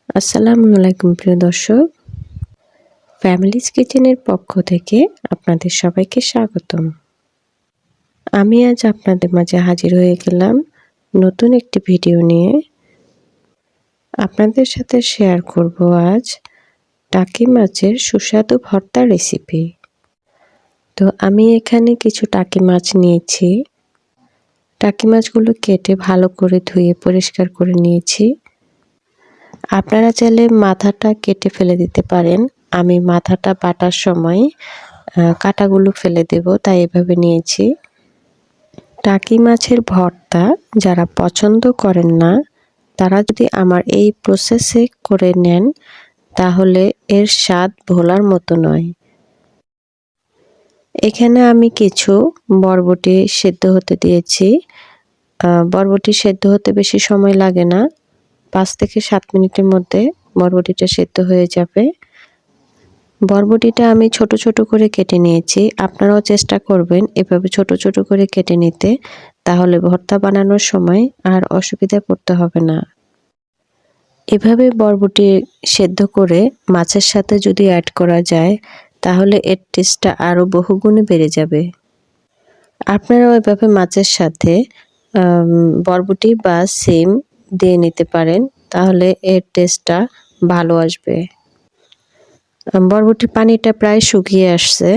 আসসালামু আলাইকুম প্রিয় দর্শক, ফ্যামিলিজ কিচেনের পক্ষ থেকে আপনাদের সবাইকে স্বাগতম। আমি আজ আপনাদের মাঝে হাজির হয়ে গেলাম নতুন একটি ভিডিও নিয়ে। আপনাদের সাথে শেয়ার করব আজ টাকি মাছের সুস্বাদু ভর্তা রেসিপি। তো আমি এখানে কিছু টাকি মাছ নিয়েছি। টাকি মাছগুলো কেটে ভালো করে ধুয়ে পরিষ্কার করে নিয়েছি। আপনারা চাইলে মাথাটা কেটে ফেলে দিতে পারেন। আমি মাথাটা বাটার সময় কাঁটাগুলো ফেলে দেব, তাই এভাবে নিয়েছি। টাকি মাছের ভর্তা যারা পছন্দ করেন না, তারা যদি আমার এই প্রসেসে করে নেন, তাহলে এর স্বাদ ভোলার মতো নয়। এখানে আমি কিছু বরবটি সেদ্ধ হতে দিয়েছি। বরবটি সেদ্ধ হতে বেশি সময় লাগে না, 5 থেকে 7 মিনিটের মধ্যে বরবটিটা সেদ্ধ হয়ে যাবে। বরবটিটা আমি ছোট ছোট করে কেটে নিয়েছি। আপনারাও চেষ্টা করবেন এভাবে ছোট ছোট করে কেটে নিতে, তাহলে ভর্তা বানানোর সময় আর অসুবিধায় পড়তে হবে না। এভাবে বরবটি সেদ্ধ করে মাছের সাথে যদি অ্যাড করা যায়, তাহলে এর টেস্টটা আরও বহুগুণে বেড়ে যাবে। আপনারাও এভাবে মাছের সাথে বরবটি বা সিম দিয়ে নিতে পারেন, তাহলে এর টেস্টটা ভালো আসবে। বরবটির পানিটা প্রায় শুকিয়ে আসছে।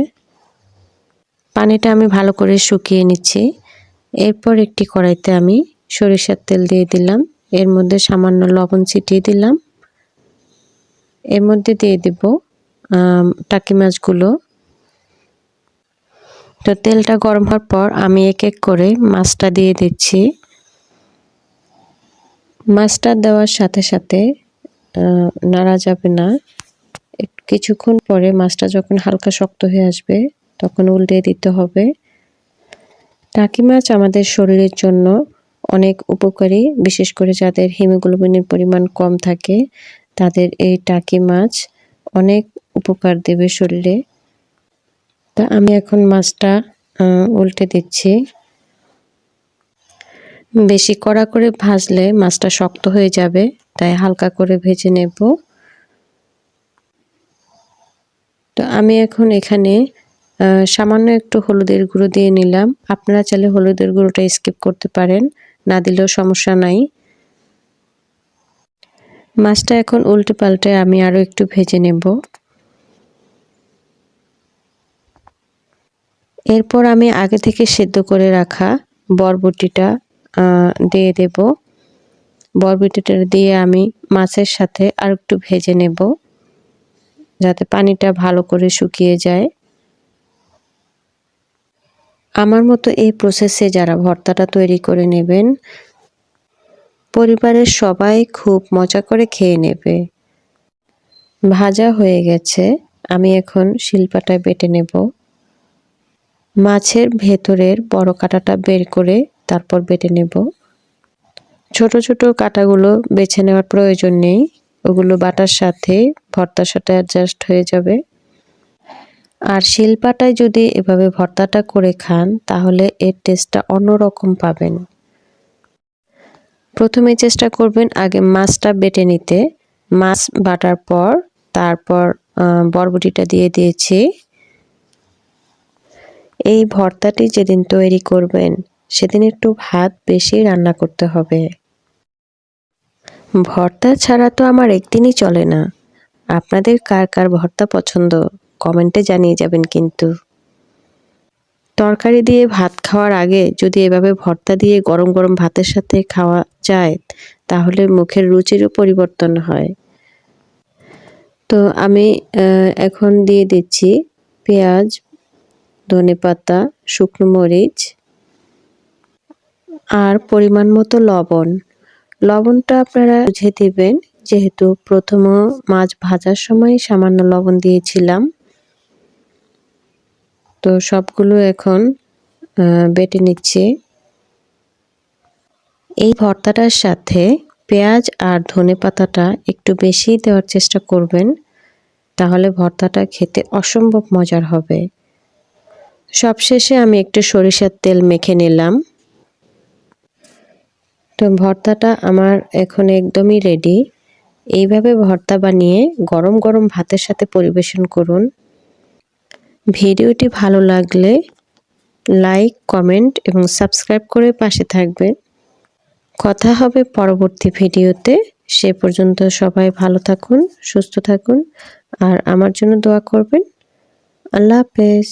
পানিটা আমি ভালো করে শুকিয়ে নিচ্ছি। এরপর একটি কড়াইতে আমি সরিষার তেল দিয়ে দিলাম। এর মধ্যে সামান্য লবণ ছিটিয়ে দিলাম। এর মধ্যে দিয়ে দেব টাকি মাছগুলো। তো তেলটা গরম হওয়ার পর আমি এক এক করে মাছটা দিয়ে দিচ্ছি। মাছটা দেওয়ার সাথে সাথে নাড়া যাবে না। কিছুক্ষণ পরে মাছটা যখন হালকা শক্ত হয়ে আসবে, তখন উল্টে দিতে হবে। টাকি মাছ আমাদের শরীরের জন্য অনেক উপকারী, বিশেষ করে যাদের হিমোগ্লোবিনের পরিমাণ কম থাকে, তাদের এই টাকি মাছ অনেক উপকার দেবে শরীরে। তা আমি এখন মাছটা উল্টে দিচ্ছি। বেশি কড়া করে ভাজলে মাছটা শক্ত হয়ে যাবে, তাই হালকা করে ভেজে নেব। তো আমি এখন এখানে সামান্য একটু হলুদের গুঁড়ো দিয়ে নিলাম। আপনারা চাইলে হলুদের গুঁড়োটা স্কিপ করতে পারেন, না দিলেও সমস্যা নাই। মাছটা এখন উল্টে পাল্টে আমি আরও একটু ভেজে নেব। এরপর আমি আগে থেকে সেদ্ধ করে রাখা বরবটিটা দিয়ে দেব। বরবটিটা দিয়ে আমি মাছের সাথে আর একটু ভেজে নেব, যাতে পানিটা ভালো করে শুকিয়ে যায়। আমার মতো এই প্রসেসে যারা ভর্তাটা তৈরি করে নেবেন, পরিবারের সবাই খুব মজা করে খেয়ে নেবে। ভাজা হয়ে গেছে, আমি এখন শিলপাটায় বেটে নেব। মাছের ভেতরের বড় কাঁটাটা বের করে তারপর বেটে নেব। ছোট ছোট কাঁটাগুলো বেছে নেওয়ার প্রয়োজন নেই, ওগুলো বাটার সাথে ভর্তার সাথে অ্যাডজাস্ট হয়ে যাবে। আর শিলপাটায় যদি এভাবে ভর্তাটা করে খান, তাহলে এর টেস্টটা অন্যরকম পাবেন। প্রথমে চেষ্টা করবেন আগে মাছটা বেটে নিতে। মাছ বাটার পর তারপর বরবটিটা দিয়ে দিয়েছি। এই ভর্তাটি যেদিন তৈরি করবেন, সেদিন একটু ভাত বেশি রান্না করতে হবে। ভর্তা ছাড়া তো আমার একদিনই চলে না। আপনাদের কার কার ভর্তা পছন্দ, কমেন্টে জানিয়ে যাবেন কিন্তু। তরকারি দিয়ে ভাত খাওয়ার আগে যদি এভাবে ভর্তা দিয়ে গরম গরম ভাতের সাথে খাওয়া যায়, তাহলে মুখের রুচিরও পরিবর্তন হয়। তো আমি এখন দিয়ে দিচ্ছি পেঁয়াজ, ধনেপাতা, শুকনো মরিচ আর পরিমাণ মতো লবণ। লবণটা আপনারা বুঝে দিবেন, যেহেতু প্রথমে মাছ ভাজার সময় সামান্য লবণ দিয়েছিলাম। তো সবগুলো এখন বেটে নিচ্ছি। এই ভর্তাটার সাথে পেঁয়াজ আর ধনেপাতাটা একটু বেশি দেওয়ার চেষ্টা করবেন, তাহলে ভর্তাটা খেতে অসম্ভব মজার হবে। সবশেষে আমি একটু সরিষার তেল মেখে নিলাম। তো ভর্তাটা আমার এখন একদমই রেডি। এইভাবে ভর্তা বানিয়ে গরম গরম ভাতের সাথে পরিবেশন করুন। ভিডিওটি ভালো লাগলে লাইক, কমেন্ট এবং সাবস্ক্রাইব করে পাশে থাকবেন। কথা হবে পরবর্তী ভিডিওতে। সে পর্যন্ত সবাই ভালো থাকুন, সুস্থ থাকুন আর আমার জন্য দোয়া করবেন। আল্লাহ হাফেজ।